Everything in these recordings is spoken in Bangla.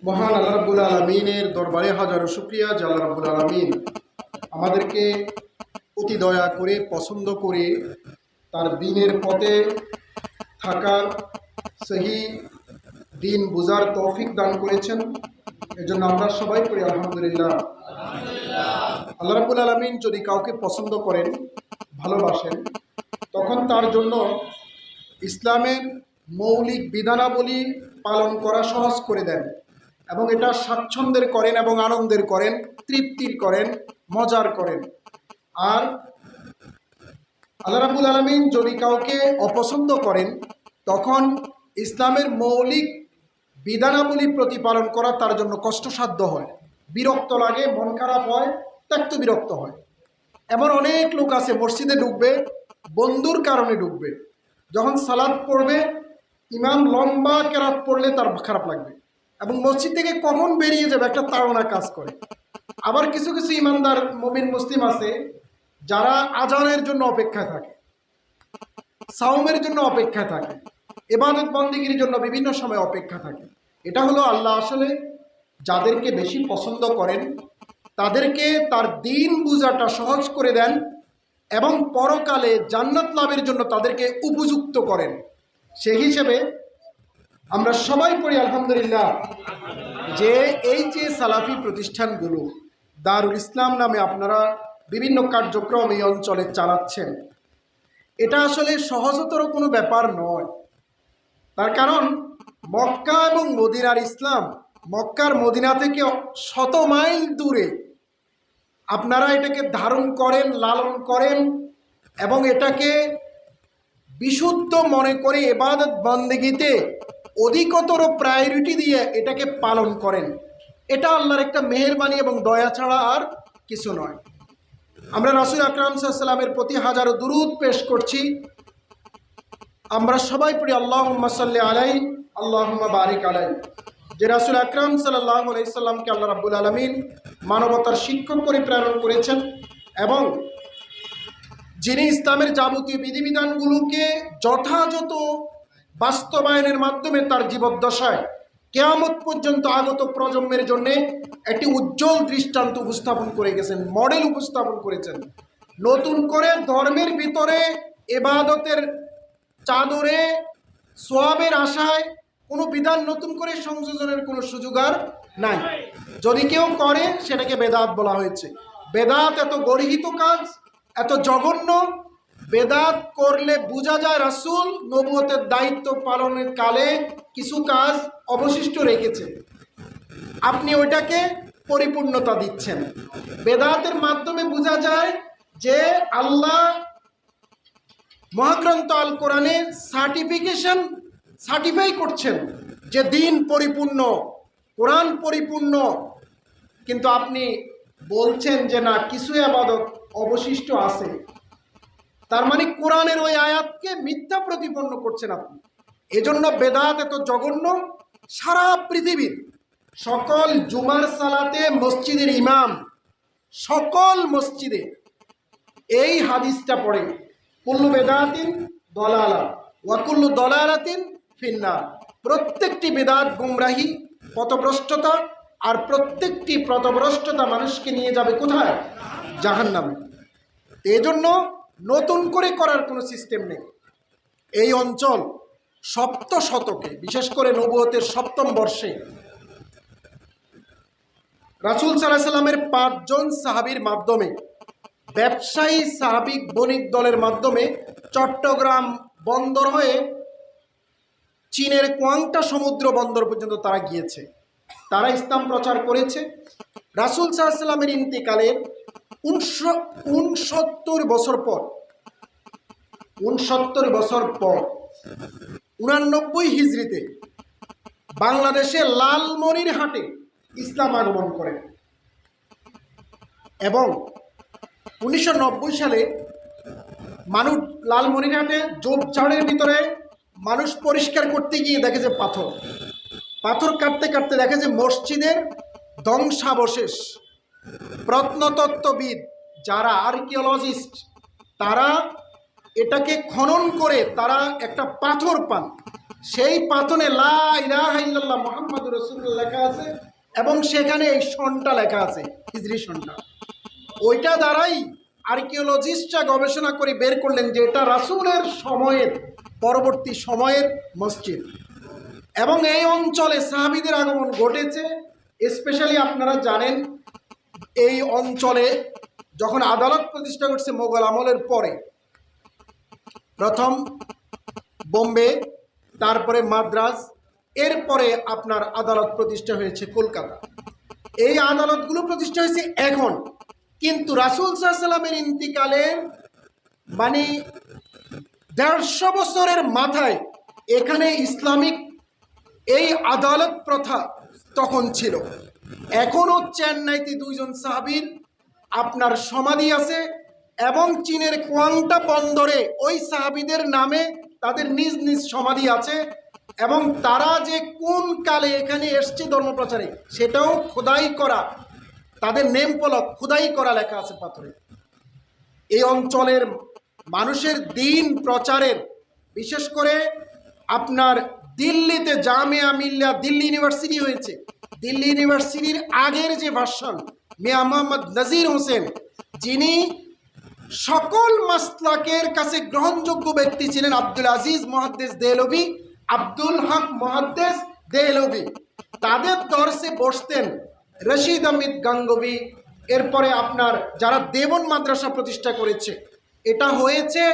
মহান আল্লাহ রাব্বুল আলামিনের দরবারে হাজারো শুকরিয়া যে আল্লাহ রাব্বুল আলামিন আমাদেরকে অতি দয়া করে পছন্দ করে তার দ্বীনের পথে থাকার সহি দ্বীন বুঝার তৌফিক দান করেছেন। এজন্য আমরা সবাই করি আলহামদুলিল্লাহ। আল্লাহ রাব্বুল আলামিন যদি কাউকে পছন্দ করেন, ভালোবাসেন, তখন তার জন্য ইসলামের মৌলিক বিধানাবলী পালন করা সহজ করে দেন এবং এটা স্বাচ্ছন্দ্যের করেন এবং আনন্দের করেন, তৃপ্তির করেন, মজার করেন। আর আল্লাহ রাব্বুল আলামিন যদি কাউকে অপছন্দ করেন, তখন ইসলামের মৌলিক বিধানাবলী প্রতিপালন করা তার জন্য কষ্টসাধ্য হয়, বিরক্ত লাগে, মন খারাপ হয়, ত্যক্ত বিরক্ত হয়। এমন অনেক লোক আছে মসজিদে ঢুকবে বন্ধুর কারণে ঢুকবে, যখন সালাত পড়বে ইমাম লম্বা কেরাত পড়লে তার খারাপ লাগবে এবং মসজিদ থেকে কখন বেরিয়ে যাবে একটা তাড়না কাজ করে। আবার কিছু কিছু ইমানদার মুমিন মুসলিম আছে যারা আজানের জন্য অপেক্ষায় থাকে, সাওমের জন্য অপেক্ষায় থাকে, ইবাদত বন্দেগীর জন্য বিভিন্ন সময় অপেক্ষা থাকে। এটা হলো আল্লাহ আসলে যাদেরকে বেশি পছন্দ করেন তাদেরকে তার দ্বীন বুঝাটা সহজ করে দেন এবং পরকালে জান্নাত লাভের জন্য তাদেরকে উপযুক্ত করেন। সেই হিসেবে আমরা সবাই পড়ি আলহামদুলিল্লাহ যে এই যে সালাফি প্রতিষ্ঠানগুলো দারুল ইসলাম নামে আপনারা বিভিন্ন কার্যক্রম এই অঞ্চলে চালাচ্ছেন, এটা আসলে সহজতর কোনো ব্যাপার নয়। তার কারণ মক্কা এবং মদিনার ইসলাম মক্কার মদিনা থেকে শত মাইল দূরে আপনারা এটাকে ধারণ করেন, লালন করেন এবং এটাকে বিশুদ্ধ মনে করে ইবাদত বন্দেগীতে অধিকতর প্রায়োরিটি দিয়ে এটাকে পালন করেন। এটা আল্লাহর একটা মেহেরবানি এবং দয়া ছাড়া আর কিছু নয়। আমরা রাসূল আকরাম সাল্লাল্লাহু আলাইহি ওয়াসাল্লামের প্রতি হাজারো দুরূদ পেশ করছি। আমরা সবাই পড়ি আল্লাহুম্মা সাল্লি আলাইহি আল্লাহুম্মা বারিক আলাইহি। যে রাসূল আকরাম সাল্লাল্লাহু আলাইহি সাল্লামকে আল্লাহ রাব্বুল আলামিন মানবতার শিক্ষক করে প্রেরণ করেছেন এবং যিনি ইসলামের যাবতীয় বিধিবিধানগুলোকে যথাযথ বাস্তবায়নের মাধ্যমে তার জীবদ্দশায় কিয়ামত পর্যন্ত আগত প্রজন্মের জন্য একটি উজ্জ্বল দৃষ্টান্ত উপস্থাপন করে গেছেন, মডেল উপস্থাপন করেছেন। নতুন করে ধর্মের ভিতরে ইবাদতের চাদরে সোয়াবের আশায় কোনো বিধান নতুন করে সংযোজনের কোনো সুযোগ আর নাই। যদি কেউ করে সেটাকে বেদাত বলা হয়েছে। বেদাত এত গর্হিত কাজ, এত জঘন্য, বেদাত করলে বোঝা যায় রাসূল নবুয়তের দায়িত্ব পালনের কালে কিছু কাজ অবশিষ্ট রেখেছে, আপনি ওইটাকে পরিপূর্ণতা দিচ্ছেন। বেদাতের মাধ্যমে বোঝা যায় যে আল্লাহ মহাগ্রন্থ আল কোরআনে সার্টিফাই করছেন যে দ্বীন পরিপূর্ণ, কোরআন পরিপূর্ণ, কিন্তু আপনি বলছেন যে না, কিছু ইবাদত অবশিষ্ট আছে। তার মানে কোরআনের ওই আয়াতকে মিথ্যা প্রতিপন্ন করছেন আপনি। এজন্য বেদাত এত জঘন্য। সারা পৃথিবীর সকল জুমার সালাতে মসজিদের ইমাম সকল মসজিদে এই হাদিসটা পড়ে, কুল্লু বেদাতিন দলালা ওয়া কুল্লু দলালাতিন ফিন্নার। প্রত্যেকটি বেদাত গুমরাহি, পথভ্রষ্টতা, আর প্রত্যেকটি পথভ্রষ্টতা মানুষকে নিয়ে যাবে কোথায়? জাহান্নামে। এজন্য নতুন করে করার কোনো সিস্টেম নেই। এই অঞ্চল সপ্ত শতকে, বিশেষ করে নবুয়তের সপ্তম বর্ষে রাসূল সাল্লাল্লাহু আলাইহি সাল্লামের ৫ জন সাহাবীর মাধ্যমে, ব্যবসায়ী সাহাবিক বণিক দলের মাধ্যমে চট্টগ্রাম বন্দর হয়ে চীনের কোয়াংটা সমুদ্র বন্দর পর্যন্ত তারা গিয়েছে। তারা ইসলাম প্রচার করেছে। রাসূল সাল্লাল্লাহু আলাইহি সাল্লামের ইন্তেকালের ৬৯ বছর পর ৮৯ হিজরিতে বাংলাদেশে লালমনিরহাটে ইসলাম আগমন করে এবং ১৯৯০ সালে মানুষ লালমনিরহাটে ঝোপঝাড়ের ভিতরে মানুষ পরিষ্কার করতে গিয়ে দেখে যে পাথর কাটতে কাটতে দেখে যে মসজিদের ধ্বংসাবশেষ। প্রত্নতত্ত্ববিদ যারা আর্কিওলজিস্ট, তারা এটাকে খনন করে তারা একটা পাথর পান, সেই পাথনে লা ইলাহা ইল্লাল্লাহ মুহাম্মাদুর রাসূলুল্লাহ লেখা আছে এবং সেখানে এই সনটা লেখা আছে, হিজরি সনটা। ওইটা দ্বারাই আর্কিওলজিস্টরা গবেষণা করে বের করলেন যে এটা রাসূলের সময়ের পরবর্তী সময়ের মসজিদ এবং এই অঞ্চলে সাহাবীদের আগমন ঘটেছে। স্পেশালি আপনারা জানেন এই অঞ্চলে যখন আদালত প্রতিষ্ঠা করছে মোগল আমলের পরে, প্রথম বোম্বে, তারপরে মাদ্রাজ, এরপরে আপনার আদালত প্রতিষ্ঠা হয়েছে কলকাতা। এই আদালতগুলো প্রতিষ্ঠা হয়েছে এখন, কিন্তু রাসূল সাল্লাল্লাহু আলাইহি ওয়াসাল্লামের ইন্তিকালের মানে ১৫০ বছরের মাথায় এখানে ইসলামিক এই আদালত প্রথা তখন ছিল। এখনও চেন্নাইতে ২ জন সাহাবীর আপনার সমাধি আছে এবং চীনের কোয়াংটা বন্দরে ওই সাহাবীদের নামে তাদের নিজ নিজ সমাধি আছে এবং তারা যে কোন কালে এখানে এসছে ধর্মপ্রচারে সেটাও খোদাই করা, তাদের নেম ফলক খোদাই করা লেখা আছে পাথরে। এই অঞ্চলের মানুষের দিন প্রচারের, বিশেষ করে আপনার দিল্লিতে জামিয়া মিল্লিয়া দিল্লি ইউনিভার্সিটি হয়েছে, দিল্লি ইউনিভার্সিটির আগের যে ভার্সন মিয়া মোহাম্মদ নাজির হোসেন, যিনি সকল মাসলাকের কাছে গ্রহণযোগ্য ব্যক্তি ছিলেন, আব্দুল আজিজ মুহাদ্দিস দেহলভি, আব্দুল হক মুহাদ্দিস দেহলভি, তাদের দর্শে বসতেন রশিদ আহমেদ গাঙ্গুহি। এরপরে আপনার যারা দেবন মাদ্রাসা প্রতিষ্ঠা করেছে, এটা হয়েছে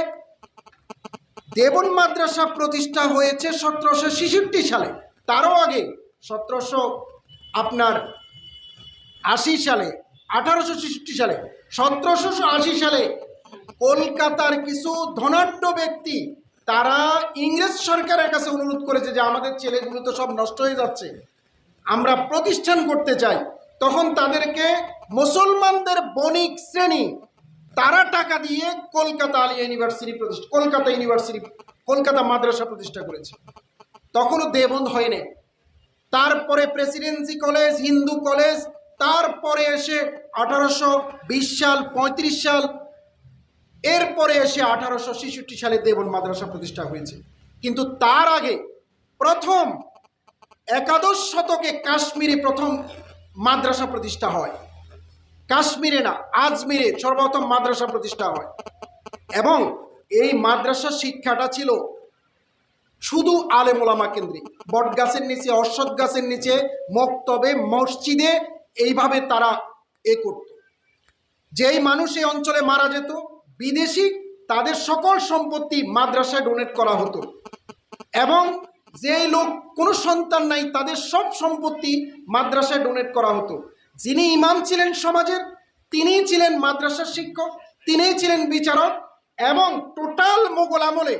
দেবন মাদ্রাসা প্রতিষ্ঠা হয়েছে ১৭৬৬ সালে, তারও আগে ১৭৮০ সালে, ১৮৬৬ সালে, ১৭৮০ সালে কলকাতার কিছু ধনাঢ্য ব্যক্তি তারা ইংরেজ সরকারের কাছে অনুরোধ করেছে যে আমাদের ছেলেগুলো তো সব নষ্ট হয়ে যাচ্ছে, আমরা প্রতিষ্ঠান করতে চাই। তখন তাদেরকে মুসলমানদের বণিক শ্রেণী তারা টাকা দিয়ে কলকাতা আলিয়া ইউনিভার্সিটি প্রতিষ্ঠা, কলকাতা মাদ্রাসা প্রতিষ্ঠা করেছে। তখনও দেবন্দ হয়নি। তারপরে প্রেসিডেন্সি কলেজ, হিন্দু কলেজ, তারপরে এসে ১৮২০ সাল, ৩৫ সাল, এরপরে এসে ১৮৬৬ সালে দেবন মাদ্রাসা প্রতিষ্ঠা হয়েছে। কিন্তু তার আগে প্রথম একাদশ শতকে কাশ্মীরে প্রথম মাদ্রাসা প্রতিষ্ঠা হয়। কাশ্মীরে না, আজমিরে সর্বপ্রথম মাদ্রাসা প্রতিষ্ঠা হয় এবং এই মাদ্রাসা শিক্ষাটা ছিল শুধু আলেম ওলামা কেন্দ্রিক। বট গাছের নিচে, অশ্বত্থ গাছের নিচে, মক্তবে, মসজিদে এইভাবে তারা করত। যেই মানুষ এই অঞ্চলে মারা যেত, বিদেশি, তাদের সকল সম্পত্তি মাদ্রাসায় ডোনেট করা হতো এবং যেই লোক কোনো সন্তান নাই তাদের সব সম্পত্তি মাদ্রাসায় ডোনেট করা হতো। যিনি ইমাম ছিলেন সমাজের, তিনিই ছিলেন মাদ্রাসার শিক্ষক, তিনিই ছিলেন বিচারক এবং টোটাল মোগল আমলে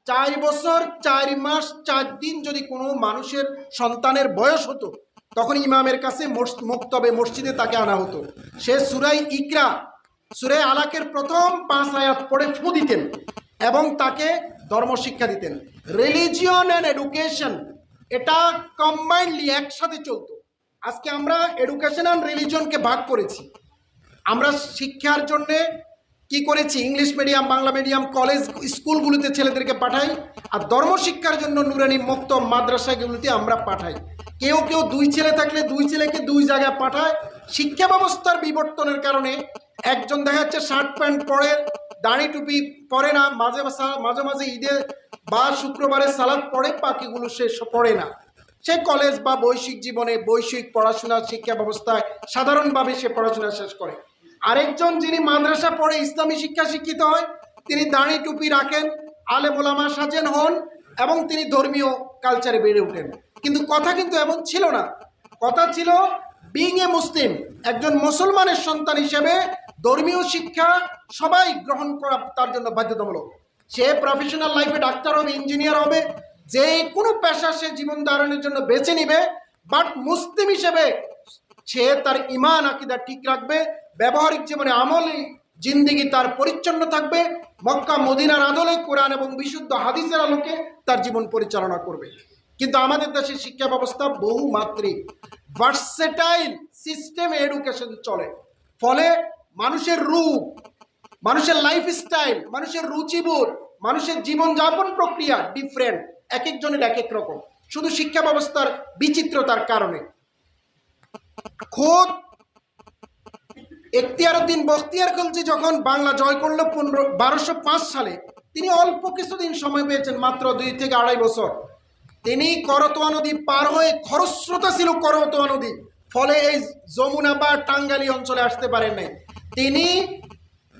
৪ বছর ৪ মাস ৪ দিন যদি কোনো মানুষের সন্তানের বয়স হতো তখন ইমামের কাছে মক্তবে মসজিদে তাকে আনা হতো। সে সূরা ইকরা, সূরা আলাকের প্রথম ৫ আয়াত পড়ে ফু দিতেন এবং তাকে ধর্মশিক্ষা দিতেন। রিলিজিয়ন অ্যান্ড এডুকেশন এটা কম্বাইন্ডলি একসাথে চলতো। আজকে আমরা এডুকেশন অ্যান্ড রিলিজিয়নকে ভাগ করেছি। আমরা শিক্ষার জন্যে কি করেছি, English medium, Bangla medium, college, স্কুলগুলোতে ছেলেদেরকে পাঠাই, আর ধর্মশিক্ষার জন্য নুরানি মক্তব মাদ্রাসাগুলোতে আমরা পাঠাই। কেউ কেউ ২ ছেলে থাকলে ২ ছেলেকে ২ জায়গায় পাঠায়। শিক্ষা ব্যবস্থার বিবর্তনের কারণে একজন দেখা যাচ্ছে শার্ট প্যান্ট পরে, দাড়ি টুপি পরে না, মাঝে মাঝে ঈদে বা শুক্রবারে সালাদ পড়ে, বাকিগুলো সে পড়ে না। সে কলেজ বা বৈশ্বিক জীবনে বৈশ্বিক পড়াশোনা শিক্ষা ব্যবস্থায় সাধারণভাবে সে পড়াশোনা শেষ করে। আরেকজন যিনি মাদ্রাসা পড়ে ইসলামী শিক্ষা শিক্ষিত হয়, তিনি দাড়ি টুপি রাখেন, আলেম ওলামা সাজেন হন এবং তিনি ধর্মীয় কালচারে বেড়ে ওঠেন। কিন্তু কথা কিন্তু এমন ছিল না। কথা ছিল বিং এ মুসলিম, একজন মুসলমানের সন্তান হিসেবে ধর্মীয় শিক্ষা সবাই গ্রহণ করা তার জন্য বাধ্যতামূলক। সে প্রফেশনাল লাইফে ডাক্তার হবে, ইঞ্জিনিয়ার হবে, যে কোনো পেশা সে জীবন ধারণের জন্য বেছে নিবে, বাট মুসলিম হিসেবে সে তার ইমান আকীদা ঠিক রাখবে, ব্যবহারিক জীবনে আমলি জিন্দিগি তার পরিচ্ছন্ন থাকবে, মক্কা মদিনার আদলে কোরআন এবং বিশুদ্ধ হাদিসের আলোকে তার জীবন পরিচালনা করবে। কিন্তু আমাদের দেশের শিক্ষা ব্যবস্থা বহুমাত্রিক, ভার্সেটাইল সিস্টেমে এডুকেশন চলে, ফলে মানুষের রূপ, মানুষের লাইফস্টাইল, মানুষের রুচিবোধ, মানুষের জীবনযাপন প্রক্রিয়া ডিফারেন্ট। এক একজনের এক এক রকম, শুধু শিক্ষা ব্যবস্থার বিচিত্রতার কারণে। খোদ এখতিয়ারউদ্দিন বখতিয়ার খলজি যখন বাংলা জয় করলো 1205 সালে, তিনি অল্প কিছুদিন সময় পেয়েছেন, মাত্র 2 থেকে 2.5 বছর। তিনি করতোয়া নদী পার হয়ে, খরস্রোতা ছিল করতোয়া নদী, ফলে এই যমুনা বা টাঙ্গাইল অঞ্চলে আসতে পারেন নাই। তিনি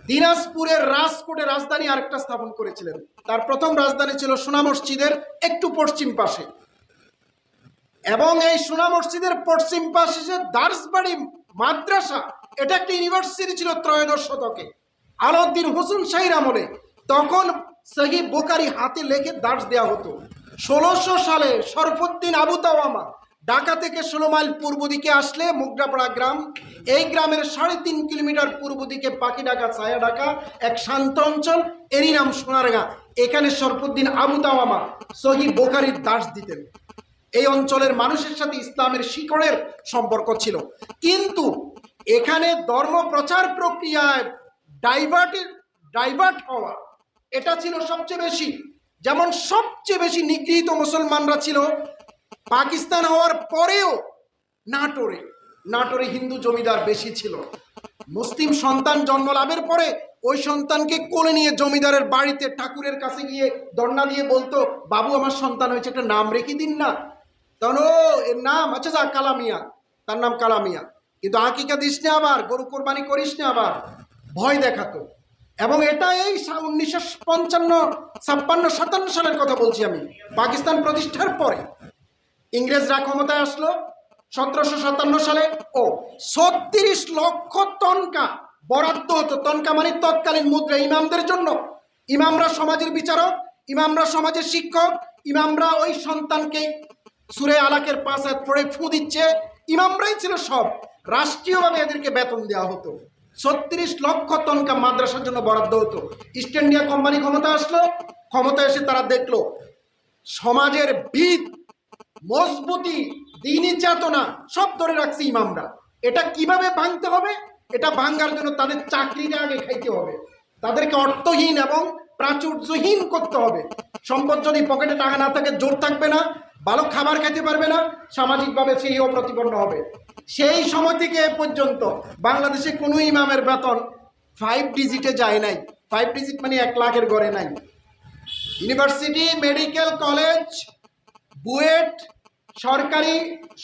দিনাজপুরের রাজকোটে রাজধানী আরেকটা স্থাপন করেছিলেন। তার প্রথম রাজধানী ছিল সোনা মসজিদের একটু পশ্চিম পাশে, এবং এই সোনা মসজিদের পশ্চিম পাশে যে দার্সবাড়ি মাদ্রাসা, এটা একটা ইউনিভার্সিটি ছিল ত্রয়োদশ শতকে আলাউদ্দিন হোসেন শাহীর আমলে। তখন সহিহ বুখারী হাতে লেখে দার্স দেওয়া হতো। 1600 সালে শরফুদ্দিন আবু তাওয়ামা ঢাকা থেকে 16 মাইল পূর্ব দিকে আসলে মুগরাপাড়া গ্রাম, এই গ্রামের 3.5 কিলোমিটার পূর্ব দিকে পাখি ঢাকা ছায়া ঢাকা এক শান্ত অঞ্চল, এরই নাম সোনারগাঁ। এখানে শরফুদ্দিন আবু তাওয়ামা সহিহ বুখারীর দার্স দিতেন। এই অঞ্চলের মানুষের সাথে ইসলামের শিকড়ের সম্পর্ক ছিল, কিন্তু এখানে ধর্ম প্রচার প্রক্রিয়ায় ডাইভার্ট হওয়া, এটা ছিল সবচেয়ে বেশি। যেমন সবচেয়ে বেশি নিগৃহীত মুসলমানরা ছিল পাকিস্তান হওয়ার পরেও নাটোরে হিন্দু জমিদার বেশি ছিল। মুসলিম সন্তান জন্ম লাভের পরে ওই সন্তানকে কোলে নিয়ে জমিদারের বাড়িতে ঠাকুরের কাছে গিয়ে ধর্ণা দিয়ে বলতো, বাবু আমার সন্তান হয়েছে, একটা নাম রেখে দিন না। তখন এর নাম আচ্ছা যা কালামিয়া, তার নাম কালামিয়া, কিন্তু আকিকা দিস না, আবার গরু কোরবানি করিস না, আবার ভয় দেখাতো। এবং এটা এই 1955, 56, 57 সালের কথা বলছি আমি, পাকিস্তান প্রতিষ্ঠার পরে। ইংরেজরা ক্ষমতায় আসলো 1757 সালে। 36 লক্ষ তনকা বরাদ্দ হতো। তনকা মানে তৎকালীন মুদ্রা, ইমামদের জন্য। ইমামরা সমাজের বিচারক, ইমামরা সমাজের শিক্ষক, ইমামরা ওই সন্তানকে সূরা আলাকের 5 আয়াত পড়ে ফু দিচ্ছে, ইমামরাই ছিল সব। রাষ্ট্রীয়ভাবে এদেরকে বেতন দেওয়া হতো। 36 লক্ষ তনকা মাদ্রাসার জন্য বরাদ্দ হতো। ইস্ট ইন্ডিয়া কোম্পানি ক্ষমতা আসলো, ক্ষমতা এসে তারা দেখলো সমাজের ভিত মজবুতি, দ্বীনি চেতনা সব ধরে রাখছে ইমামরা। এটা কিভাবে ভাঙতে হবে? এটা ভাঙার জন্য তাদের চাকরিটা আগে খাইতে হবে, তাদেরকে অর্থহীন এবং প্রাচুর্যহীন করতে হবে। সম্পদ যদি পকেটে টাকা না থাকে, জোর থাকবে না, ভালো খাবার খেতে পারবে না, সামাজিকভাবে সেই প্রতিপন্ন হবে। সেই সময় থেকে এ পর্যন্ত বাংলাদেশে কোনো ইমামের বেতন 5 ডিজিটে যায় নাই। 5 ডিজিট মানে 1 লাখের ঘরে নাই। ইউনিভার্সিটি, মেডিকেল কলেজ, বুয়েট, সরকারি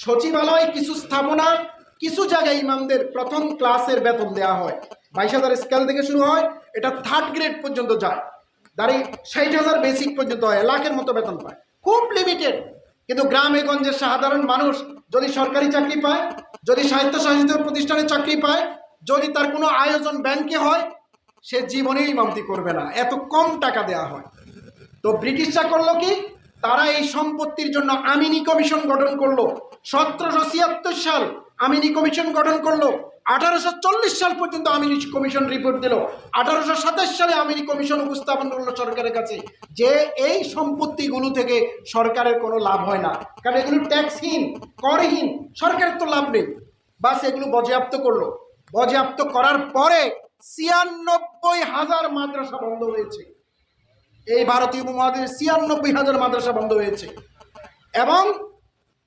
সচিবালয়, কিছু স্থাপনা, কিছু জায়গায় ইমামদের প্রথম ক্লাসের বেতন দেওয়া হয়। 22,000 স্কেল থেকে শুরু হয়, এটা 3rd গ্রেড পর্যন্ত যায়। দাঁড়িয়ে 60,000 বেসিক পর্যন্ত হয়, লাখের মতো বেতন পায়, খুব লিমিটেড। কিন্তু গ্রামে গঞ্জের সাধারণ মানুষ যদি সরকারি চাকরি পায়, যদি স্বায়ত্তশাসিত প্রতিষ্ঠানে চাকরি পায়, যদি তার কোনো আয়োজন ব্যাংকে হয়, সে জীবনেই ইমামতি করবে না, এত কম টাকা দেওয়া হয়। তো ব্রিটিশরা করলো কি, তারা এই সম্পত্তির জন্য আমিনি কমিশন গঠন করলো। 1776 সাল আমিনি কমিশন গঠন করলো। 1840 সাল পর্যন্ত আমিনি কমিশন রিপোর্ট দিল। 1827 সালে আমিনি কমিশন উপস্থাপন করলো সরকারের কাছে যে এই সম্পত্তিগুলো থেকে সরকারের কোনো লাভ হয় না, কারণ এগুলো ট্যাক্সহীন, করহীন, সরকারের তো লাভ নেই। বাস এগুলো বাজেয়াপ্ত করলো। বাজেয়াপ্ত করার পরে 96,000 মাদ্রাসা বন্ধ হয়েছে। এই ভারতীয় উপমহাদেশে 96,000 মাদ্রাসা বন্ধ হয়েছে। এবং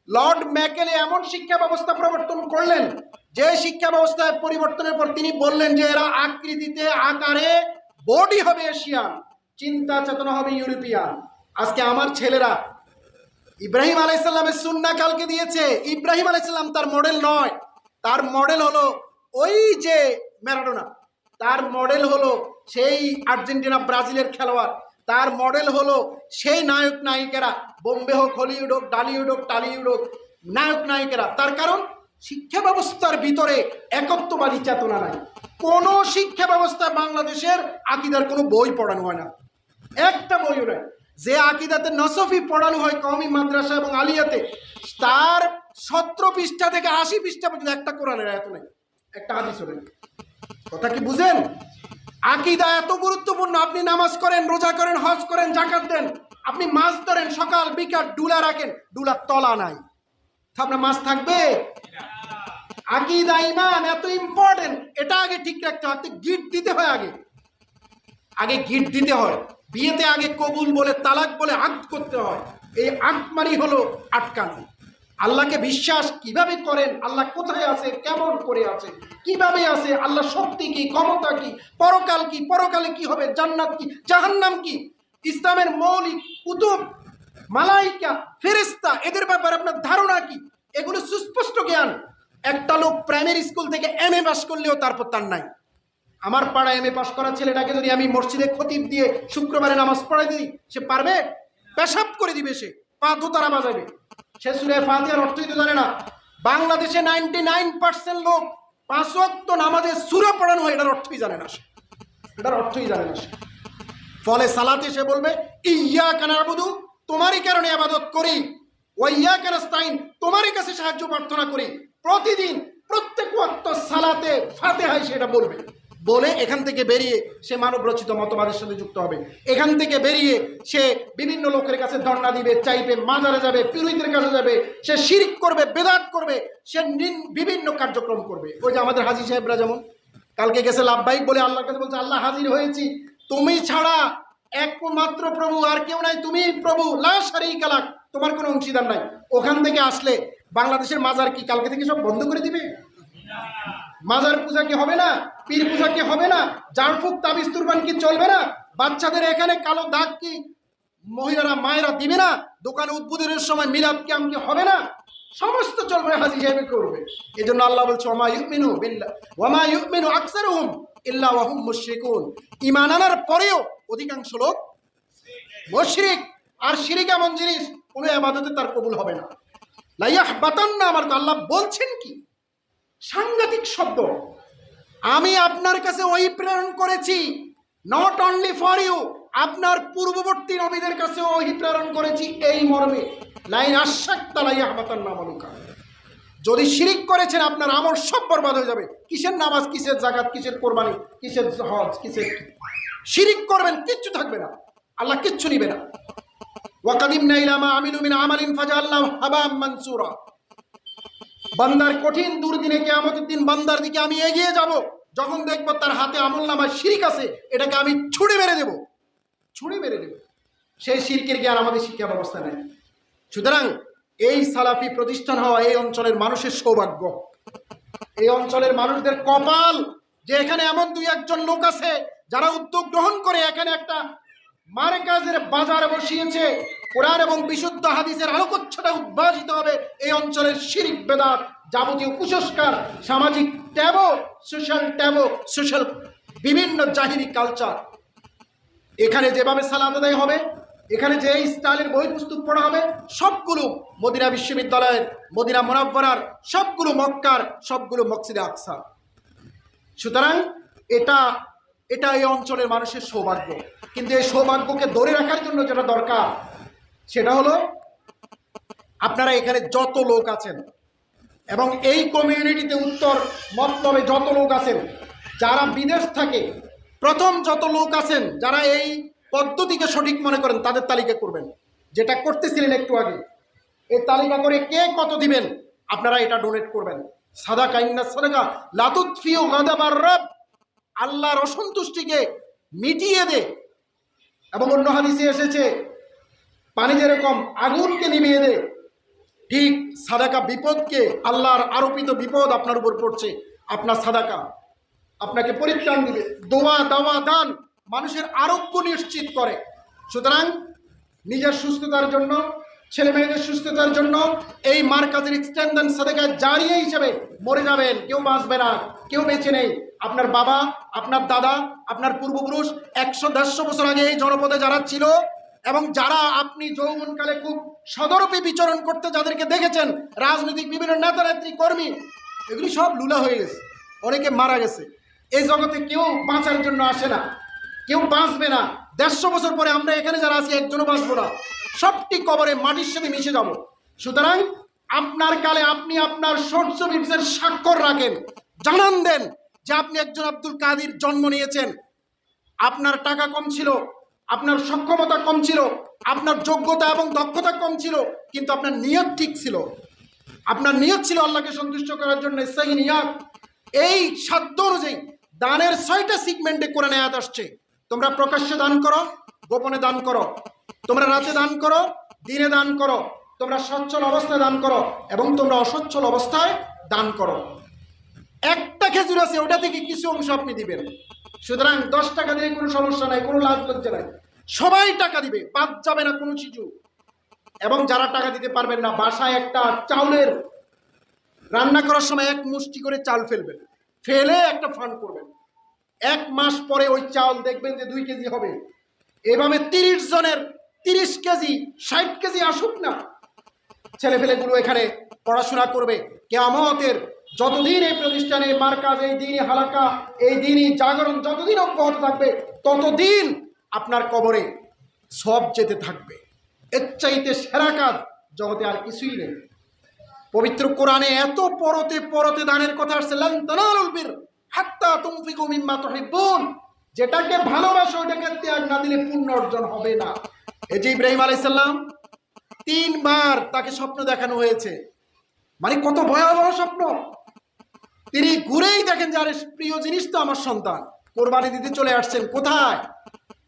লর্ড ম্যাকেলে এমন শিক্ষা ব্যবস্থা প্রবর্তন করলেন, যে শিক্ষা ব্যবস্থায় পরিবর্তনের পর তিনি বললেন যে এরা আকৃতিতে, আকারে বডি হবে এশিয়ান, চিন্তা চেতনা হবে ইউরোপিয়ান। আজকে আমার ছেলেরা ইব্রাহিম আলাইহিস সালামের সুন্নাহ কালকে দিয়েছে। ইব্রাহিম আলাইহিস সালাম তার মডেল নয়, তার মডেল হলো ওই যে ম্যারাডোনা, তার মডেল হলো সেই আর্জেন্টিনা ব্রাজিলের খেলোয়াড়, তার মডেল হলো সেই নায়ক নায়িকারা, বোম্বে হোক, হলিউড হোক, ডালিউড হোক, টালিউড হোক, নায়ক নায়িকারা। তার কারণ শিক্ষা ব্যবস্থার ভিতরে একত্ববাদী চেতনা নাই। কোন শিক্ষা ব্যবস্থায় বাংলাদেশের আকীদার কোনো বই পড়ানো হয় না, একটা বইও নাই। যে আকীদাতে নসফি পড়ানো হয় কওমি মাদ্রাসা এবং আলিয়াতে, তার 17 পৃষ্ঠা থেকে 80 পৃষ্ঠা পর্যন্ত একটা কোরআনের আয়াত নেই, একটা হাদিসও নেই। কথা কি বুঝেন? আকীদা এত গুরুত্বপূর্ণ। আপনি নামাজ করেন, রোজা করেন, হজ করেন, যাকাত দেন, আপনি মাছ ধরেন, সকাল বিকাল ডুলা রাখেন, ডুলার তলা নাই, আপনার মাছ থাকবে? আকীদা, ঈমান এত ইম্পর্টেন্ট, এটা আগে ঠিক রাখতে হয়। গিট দিতে হয়, আগে গিট দিতে হয়। বিয়েতে আগে কবুল বলে, তালাক বলে আকদ করতে হয়। এই আটমারি হলো আটকানো। আল্লাহকে বিশ্বাস কিভাবে করেন, আল্লাহ কোথায় আছে, কেমন করে আছে, কিভাবে আছে, আল্লাহ শক্তি কি, ক্ষমতা কি, পরকাল কি, পরকালে কি হবে, জান্নাত কি, জাহান্নাম কি, ইসলামের মৌলিক কুতুব, মালাইকা, ফেরেশতা, এদের ব্যাপারে আপনার ধারণা কি, এগুলো সুস্পষ্ট জ্ঞান। একটা লোক প্রাইমারি স্কুল থেকে MA পাস করলেও তারপর তার নাই। আমার পাড়া MA পাস করা ছেলেটাকে যদি আমি মসজিদে খতিব দিয়ে শুক্রবারে নামাজ পড়াই দিই, সে পারবে? পেশাব করে দিবে, সে পা ধোতারা বাজাবে, সে সূরা ফাতিহার অর্থই তো জানে না। বাংলাদেশে 99% লোক 5 ওয়াক্ত নামাজে সূরা পড়ানো হয় এটার অর্থই জানে না, সে এটার অর্থই জানে না। সে ফলে সালাতে সে বলবে ইয়্যাকা না'বুদু, তোমারই কারণে ইবাদত করি, ওয়া ইয়্যাকা নাস্তাইন, তোমারই কাছে সাহায্য প্রার্থনা করি। প্রতিদিন প্রত্যেক ওয়াক্ত সালাতে ফাতিহায় সেটা বলবে, বলে এখান থেকে বেরিয়ে সে মানব রচিত মতবাদের সাথে যুক্ত হবে। এখান থেকে বেরিয়ে সে বিভিন্ন লোকের কাছে ধর্ণা দিবে, চাইবে, মাজারে যাবে, পুরোহিতের কাছে যাবে, সে শিরক করবে, বেদাত করবে, সে বিভিন্ন কার্যক্রম করবে। ওই যে আমাদের হাজী সাহেবরা যেমন কালকে গেছে লাভবাহিক বলে আল্লাহর কাছে বলছে, আল্লাহ হাজির হয়েছি, তুমি ছাড়া একমাত্র প্রভু, আর কেউ নাই, তুমি প্রভু, লা শারীকা লাক, তোমার কোনো অংশীদার নাই। ওখান থেকে আসলে বাংলাদেশের মাজার কি কালকে থেকে সব বন্ধ করে দিবে? মাজার পূজা কি হবে না? পীর পূজা কি হবে না? জারফুক তাবিজ তুরবান কি চলবে না? বাচ্চাদের এখানে কালো দাগ কি মহিলারা মায়েরা দিবে না? দোকানে উদ্বোধনের সময় মিলাদ কিয়াম কি হবে না? সমস্ত চলবে, হাজী সাহেব করবে। এই জন্য আল্লাহ বলছে ওয়া মা ইউমিনু বিল্লাহ ওয়া মা ইউমিনু আকসারুহুম ইল্লা ওয়া হুম মুশরিকুন। ঈমান আনার পরেও অধিকাংশ লোক মুশরিক। আর শিরক এমন জিনিস কোনো ইবাদতে তার কবুল হবে না। লা ইয়াহবাতান্না, আমার তো আল্লাহ বলছেন কি সাংঘাতিক শব্দ, আমি আপনার কাছে ওই প্রেরণ করেছি, নট অনলি ফর ইউ, আপনার পূর্ববর্তী নবীদের কাছে ওই প্রেরণ করেছি এই মর্মে, লাইন আশাক্তা লা ইয়াহবাতান্না আমালুকা, যদি শিরিক করেছেন আপনার আমল সব বরবাদ হয়ে যাবে। কিসের নামাজ, কিসের যাকাত, কিসের কোরবানি, কিসের হজ, কিসের শিরিক করবেন, কিচ্ছু থাকবে না, আল্লাহ কিচ্ছু নিবে না। ওয়া কাদিমনা ইলা মা আমিলু মিন আমালিন ফাজআলনাহু হাবাম মানসুরা। বান্দার কঠিন দুর্দিনে কিয়ামতের দিন বান্দার দিকে আমি এগিয়ে যাব, যখন দেখব তার হাতে আমলনামায় শিরক আছে, এটাকে আমি ছুঁড়ে মেরে দেব, ছুঁড়ে মেরে দেব। সেই শিরকের জ্ঞান আমাদের শিক্ষা ব্যবস্থা নেই। সুতরাং এই সালাফি প্রতিষ্ঠান হওয়া এই অঞ্চলের মানুষের সৌভাগ্য, এই অঞ্চলের মানুষদের কপাল যে এখানে এমন 2-1 লোক আছে যারা উদ্যোগ গ্রহণ করে এখানে একটা মারকাজের বাজার বসিয়েছে। কোরআন এবং বিশুদ্ধ হাদিসের আলোকচ্ছটা উদ্ভাসিত হবে এই অঞ্চলের শিরক, বেদাত, যাবতীয় কুসংস্কার, সামাজিক ট্যাবো, সোশ্যাল বিভিন্ন জাহিরি কালচার। এখানে যেভাবে সালাত আদায় হবে, এখানে যে স্টাইলের বই পুস্তক পড়া হবে, সবগুলো মদিনা বিশ্ববিদ্যালয়ের, মদিনা মুনাওয়ারার, সবগুলো মক্কার, সবগুলো মসজিদে আকসা। সুতরাং এটা এই অঞ্চলের মানুষের সৌভাগ্য। কিন্তু এই সৌভাগ্যকে ধরে রাখার জন্য যেটা দরকার সেটা হলো আপনারা এখানে যত লোক আছেন এবং এই কমিউনিটিতে উত্তর মতলবে যত লোক আছেন, যারা বিদেশ থাকে, প্রথম যত লোক আছেন যারা এই পদ্ধতিকে সঠিক মনে করেন তাদের তালিকা করবেন, যেটা করতেছিলেন একটু আগে। এই তালিকা করে কে কত দিবেন আপনারা এটা ডোনেট করবেন। সাদাকা ইন্না সাদাকা লা তুতফিউ গাদাবার রাব, আল্লাহর অসন্তুষ্টিকে মিটিয়ে দে। এবং অন্য হাদিসে এসেছে পানি যেরকম আগুনকে নিভিয়ে দে, ঠিক সাদাকা বিপদকে, আল্লাহর আরোপিত বিপদ আপনার উপর পড়ছে, আপনার সাদাকা আপনাকে পরিত্রাণ দিবে। দোয়া, দাওয়া, দান মানুষের আরোগ্য নিশ্চিত করে। সুতরাং নিজের সুস্থতার জন্য, ছেলে মেয়েদের সুস্থতার জন্য এই মারকাজের এক্সটেনশন সাদাকা জারিয়া হিসেবে মরে যাবেন, কেউ বাঁচবে না, কেউ বেঁচে নেই। আপনার বাবা, আপনার দাদা, আপনার পূর্বপুরুষ 100-150 বছর আগে এই জনপদে যারা ছিল এবং যারা আপনি যৌবনকালে খুব সদরূপে বিচরণ করতে যাদেরকে দেখেছেন, রাজনৈতিক বিভিন্ন নেতা নেত্রী, কর্মী, এগুলি সব লুলা হয়ে গেছে, অনেকে মারা গেছে। এই জগতে কেউ বাঁচার জন্য আসে না, কেউ বাঁচবে না। 150 বছর পরে আমরা এখানে যারা আছি একজনও বাঁচবো না, সবটি কবরে মাটির সাথে মিশে যাব। সুতরাং আপনার কালে আপনি আপনার সোর্স অফ ইনকামের স্বাক্ষর রাখেন, জানান দেন যে আপনি একজন আব্দুল কাদির জন্ম নিয়েছেন, আপনার টাকা কম ছিল, আপনার সক্ষমতা কম ছিল, আপনার যোগ্যতা এবং দক্ষতা কম ছিল, কিন্তু আপনার নিয়ত ঠিক ছিল, আপনার নিয়ত ছিল আল্লাহকে সন্তুষ্ট করার জন্য সহি নিয়ত। এই সাধ্য অনুযায়ী দানের 6টা সিগমেন্টে কোরআনে আয়াত আসছে। তোমরা প্রকাশ্যে দান করো, গোপনে দান করো, তোমরা রাতে দান করো, দিনে দান করো, তোমরা সচ্ছল অবস্থায় দান করো এবং তোমরা অসচ্ছল অবস্থায় দান করো। একটা খেজুর আছে, ওটা থেকে কিছু অংশ আপনি দিবেন। সুতরাং 10 টাকা দিলে কোনো সমস্যা নাই, কোনো লাজ লজ্জা নাই, সবাই টাকা দিবে, বাদ যাবে না কোনো কিছু। এবং যারা টাকা দিতে পারবেন না, বাসায় একটা চাউলের রান্না করার সময় 1 মুষ্টি করে চাল ফেলবেন, ফেলে একটা ফান্ড করবেন। 1 মাস পরে ওই চাল দেখবেন যে 2 কেজি হবে। এভাবে 30 জনের 30 কেজি 60 কেজি আসুক না, ছেলেপেলেগুলো এখানে পড়াশোনা করবে। কিয়ামতের যতদিন এই প্রতিষ্ঠানে মার্কাজ, এই দিনই হালাকা, এই দিনই জাগরণ যতদিন অব্যাহত থাকবে, ততদিন আপনার কবরে সব যেতে থাকবে। এর চাইতে সেরা কাজ জগতে আর কিছুই নেই। পবিত্র কোরআনে এত পরতে পরতে দানের কথা আসছে, লান তানালুল বির হাত্তা তুনফিকু মিম্মা তুহিব্বুন, যেটাকে ভালোবাসো ওটাকে ত্যাগ না দিলে পুণ্য অর্জন হবে না। এই যে ইব্রাহিম আলাইহিস সালাম 3 বার তাকে স্বপ্ন দেখানো হয়েছে, মানে কত ভয়াবহ স্বপ্ন। তিনি ঘুরেই দেখেন যে আরে প্রিয় জিনিস তো আমার সন্তান, কোরবানি দিতে চলে আসছেন কোথায়?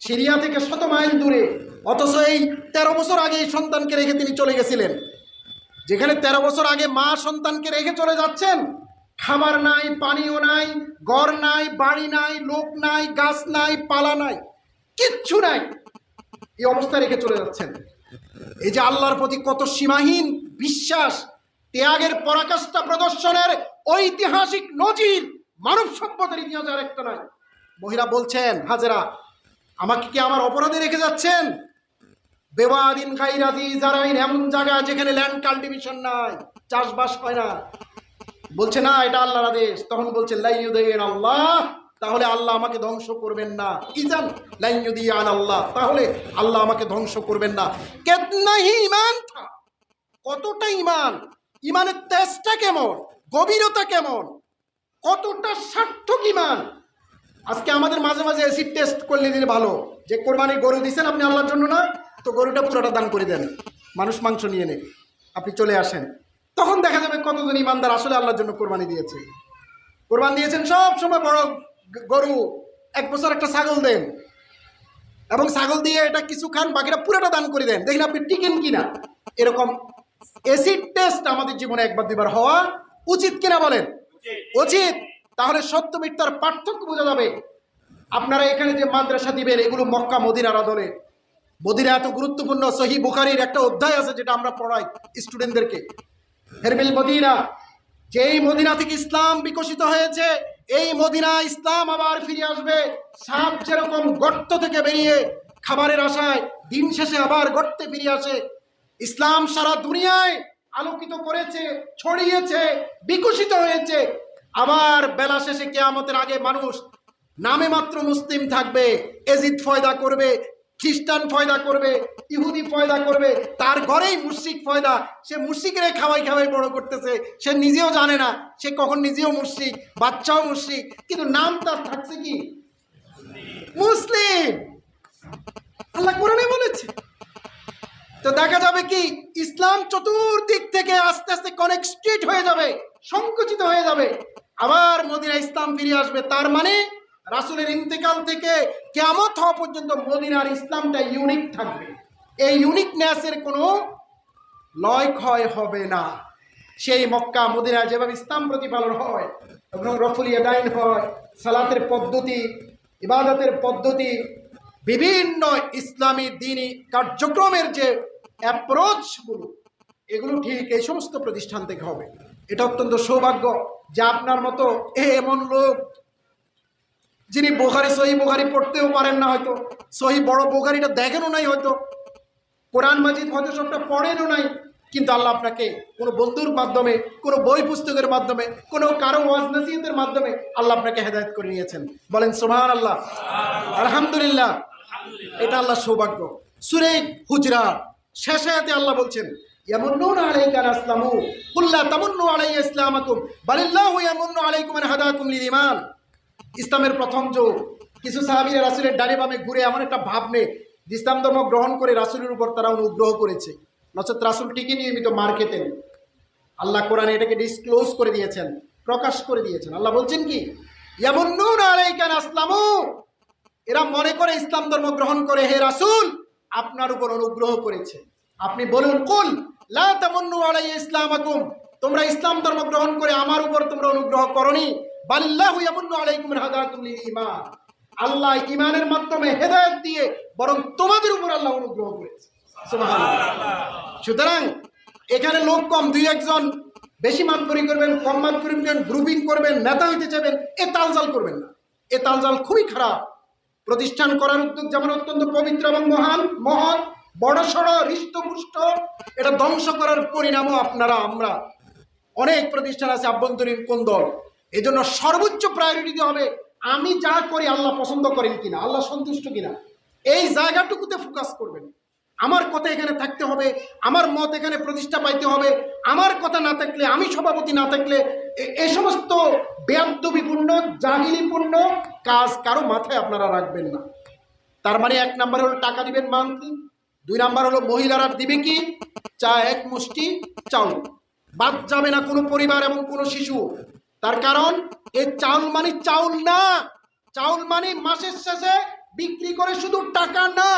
সিরিয়া থেকে 100 মাইল দূরে। অথচ এই 13 বছর আগে এই সন্তানকে রেখে তিনি চলে গেছিলেন। যেখানে 13 বছর আগে মা সন্তানকে রেখে চলে যাচ্ছেন, খাবার নাই, পানিও নাই, ঘর নাই, বাড়ি নাই, লোক নাই, গাছ নাই, পালা নাই, কিচ্ছু নাই, এই অবস্থায় রেখে চলে যাচ্ছেন। এই যে আল্লাহর প্রতি কত সীমাহীন বিশ্বাস, ত্যাগের পরাকাষ্ঠা প্রদর্শনের ঐতিহাসিক নজির মানব সভ্যতার ইতিহাসে আরেকটা নাই। মহিলা বলছেন, হাজেরা, আমাকে কি আমার অপরাধে রেখে যাচ্ছেন? বেওয়াদিন গায়রাজি জারাইন, এমন জায়গা যেখানে ল্যান্ড কাল্টিভেশন নাই, চাষবাস হয় না। বলছে না, এটা আল্লাহর আদেশ। তখন বলছে লাইয়ুদিন আল্লাহ, তাহলে আল্লাহ আমাকে ধ্বংস করবেন না। ইজান লাইয়ুদিয়ান আল্লাহ, তাহলে আল্লাহ আমাকে ধ্বংস করবেন না। কিতনা হি ঈমান থা, কতটা ঈমান, ঈমানের তেজটা কেমন, গভীরতা কেমন, কতটা সার্থক ঈমান। আজকে আমাদের মাঝে মাঝে অ্যাসিড টেস্ট করলে দিলে ভালো, যে কোরবানির গরু দিচ্ছেন আপনি আল্লাহর জন্য না, তো গরুটা পুরোটা দান করে দেন, মানুষ মাংস নিয়ে নেন, আপনি চলে আসেন। তখন দেখা যাবে কতজন ইমানদার আসলে আল্লাহর জন্য কোরবানি দিয়েছে। কোরবানি দিয়েছেন সব সময় বড় গরু, 1 বছর একটা ছাগল দেন, এবং ছাগল দিয়ে এটা কিছু খান, বাকিটা পুরোটা দান করে দেন, দেখেন আপনি টিকেন কিনা। এরকম অ্যাসিড টেস্ট আমাদের জীবনে 1 বার 2 বার হওয়া উচিত কিনা বলেন? উচিত। তাহলে সত্য মিথ্যার পার্থক্য বোঝা যাবে। আপনারা এখানে যে মাদ্রাসা দিবেন, এগুলো মক্কা মদিনার আদলে। মদিনা এত গুরুত্বপূর্ণ, সহিহ বুখারীর একটা অধ্যায় আছে যেটা আমরা পড়াই স্টুডেন্টদেরকে, হেরবিল মদিনা। যেই মদিনা থেকে ইসলাম বিকশিত হয়েছে, এই মদিনা ইসলাম আবার ফিরে আসবে। সাপ যেরকম গর্ত থেকে বেরিয়ে খাবারের আশায় দিন শেষে আবার গর্তে ফিরে আসে, ইসলাম সারা দুনিয়ায় আলোকিত করেছে, ছড়িয়েছে, বিকশিত হয়েছে। আবার বেলা শেষে কিয়ামতের আগে মানুষ নামে মাত্র মুসলিম থাকবে, এজিদ ফয়দা করবে, খ্রিস্টান ফয়দা করবে, ইহুদি ফয়দা করবে, তার ঘরেই মুশরিক ফয়দা। সে মুশরিকরে খাওয়াই খাওয়াই বড় করতেছে, সে নিজেও জানে না সে কখন নিজেও মুশরিক, বাচ্চাও মুশরিক, কিন্তু নাম তার থাকছে কি মুসলিম। আল্লাহ কোরআনে বলেছে। তো দেখা যাবে কি ইসলাম চতুর্দিক থেকে আস্তে আস্তে কনেক্টেড হয়ে যাবে, সংকুচিত হয়ে যাবে, আবার মদিনা ইসলাম ফিরে আসবে। তার মানে রাসূলের ইন্তেকাল থেকে কিয়ামত হওয়া পর্যন্ত মদিনার ইসলামটা ইউনিক থাকবে। এই ইউনিকনেসের কোনো লয় ক্ষয় হবে না। সেই মক্কা মদিনায় যেভাবে ইসলাম প্রতিপালন হয় এবং রফুল ইয়াদাইন হয়, সালাতের পদ্ধতি, ইবাদতের পদ্ধতি, বিভিন্ন ইসলামী দ্বীনি কার্যক্রমের যে অ্যাপ্রোচগুলো, এগুলো ঠিক এই সমস্ত প্রতিষ্ঠান থেকে হবে। এটা অত্যন্ত সৌভাগ্য যে আপনার মতো এমন লোক যিনি সহিহ বুখারী পড়তেও পারেন না, হয়তো সহিহ বড় বুখারীটা দেখেনও নাই, হয়তো কোরআন মাজিদ হয়তো সবটা পড়েনও নাই, কিন্তু আল্লাহ আপনাকে কোনো বন্ধুর মাধ্যমে, কোনো বই পুস্তকের মাধ্যমে, কোনো কারো ওয়াজ নসিহতের মাধ্যমে আল্লাহ আপনাকে হেদায়েত করে নিয়েছেন। বলেন সুবহানাল্লাহ, আলহামদুলিল্লাহ। এটা আল্লাহ সৌভাগ্য। সূরা হুজরাত শেষ আয়াতে আল্লাহ বলছেন, ইয়ামুন্নুনা আলাইকা আন আসলামু কুল লা তামুন্নু আলাইয়া ইসলামাকুম বালিল্লাহু ইয়ামুন্নু আলাইকুম আন হাদাকুম লিল ঈমান। ইসলামের প্রথম যুগ, কিছু সাহাবীরা রাসূলের ডানে বামে ঘুরে এমন একটা ভাব নেই যে ইসলাম ধর্ম গ্রহণ করে রাসূলের উপর তারা অনুগ্রহ করেছে, নচেত রাসূল ঠিকই নিয়মিত মার খেতেন। আল্লাহ কোরআনে এটাকে ডিসক্লোজ করে দিয়েছেন, প্রকাশ করে দিয়েছেন। আল্লাহ বলছেন কি, ইয়ামুন্নুনা আলাইকা আন আসলামু, এরা মনে করে ইসলাম ধর্ম গ্রহণ করে হে রাসূল আপনার উপর অনুগ্রহ করেছে। আপনি বলুন, কুল লা তামান্নু আলাইয়া ইসলামাকুম, তোমরা ইসলাম ধর্ম গ্রহণ করে আমার উপর তোমরা অনুগ্রহ করনি, বালিল্লাহু ইয়ামুন্নু আলাইকুম হাদাকুম লিল ঈমান, আল্লাহ ঈমানের মাধ্যমে হেদায়েত দিয়ে বরং তোমাদের উপর আল্লাহ অনুগ্রহ করেছে। সুবহানাল্লাহ। সুতরাং এখানে লোক কম, দুই একজন বেশি মাতবরি করবেন, কম মাতবরি করবেন, গ্রুপিং করবেন, নেতা হইতে যাবেন, এ তালজাল করবেন না। এ তালজাল খুবই খারাপ। প্রতিষ্ঠান করার উদ্যোগ যেমন অত্যন্ত পবিত্র এবং মহৎ, বড় সড় হৃষ্টপুষ্ট, এটা ধ্বংস করার পরিণামও আমরা অনেক প্রতিষ্ঠান আছে আভ্যন্তরীণ কোন্দল। এই জন্য সর্বোচ্চ প্রায়োরিটি দিতে হবে আমি যা করি আল্লাহ পছন্দ করেন কিনা, আল্লাহ সন্তুষ্ট কিনা, এই জায়গাটুকুতে ফোকাস করবেন। আমার কথা এখানে থাকতে হবে, আমার মত এখানে প্রতিষ্ঠা পাইতে হবে। আমার কথা না থাকলে, আমি সভাপতি না থাকলে এই সমস্ত বেয়াদবিপূর্ণ জাহিলিপূর্ণ কাজ কারো মাথায় আপনারা রাখবেন না। তার মানে 1 নাম্বার হলো টাকা দিবেন মান্থলি, 2 নাম্বার হলো মহিলারা দিবে কি, চা, 1 মুষ্টি চাউল। বাদ যাবে না কোনো পরিবার এবং কোনো শিশু। তার কারণ এই চাউল মানে চাউল না, চাউল মানে মাসের শেষে বিক্রি করে শুধু টাকা না,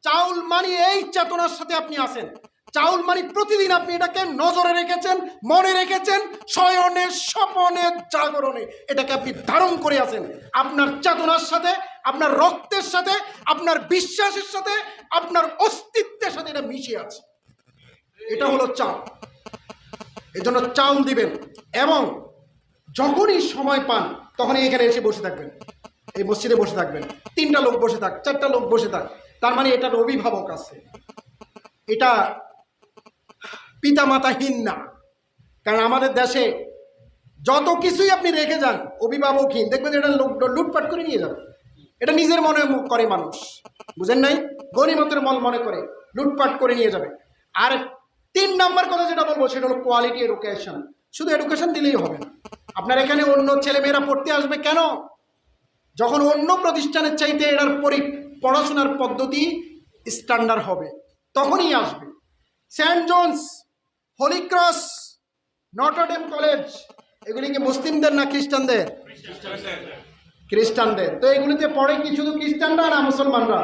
চাউল মানে এই চেতনার সাথে আপনি আছেন। চাউল মানে প্রতিদিন আপনি এটাকে নজরে রেখেছেন, মনে রেখেছেন, শয়নে স্বপনে জাগরণে এটাকে আপনি ধারণ করে আছেন। আপনার চেতনার সাথে, আপনার রক্তের সাথে, আপনার বিশ্বাসের সাথে, আপনার অস্তিত্বের সাথে এটা মিশে আছে। এটা হলো চাউল। এজন্য চাউল দিবেন এবং যখনই সময় পান তখনই এখানে এসে বসে থাকবেন, এই মসজিদে বসে থাকবেন। 3টা লোক বসে থাক, 4টা লোক বসে থাক, তার মানে এটার অভিভাবক আছে, এটা পিতামাতাহীন না। কারণ আমাদের দেশে যত কিছুই আপনি রেখে যান অভিভাবকহীন, দেখবেন এটা লুটপাট করে নিয়ে যাবে। এটা নিজের মনে করে মানুষ, বুঝেন নাই, গনিমতের মল মনে করে লুটপাট করে নিয়ে যাবে। আর 3 নাম্বার কথা যেটা বলবো সেটা হলো কোয়ালিটি এডুকেশন। শুধু এডুকেশন দিলেই হবে না, আপনার এখানে অন্য ছেলেমেয়েরা পড়তে আসবে কেন? যখন অন্য প্রতিষ্ঠানের চাইতে এটার পড়াশোনার পদ্ধতি স্ট্যান্ডার্ড হবে তখনই আসবে। Saint John's, Holy Cross, Notre Dame college, এগুলি কি মুসলিমদের না খ্রিস্টানদের? খ্রিস্টানদের। তো এগুলিতে পড়ে কি শুধু খ্রিস্টানরা না মুসলমানরা?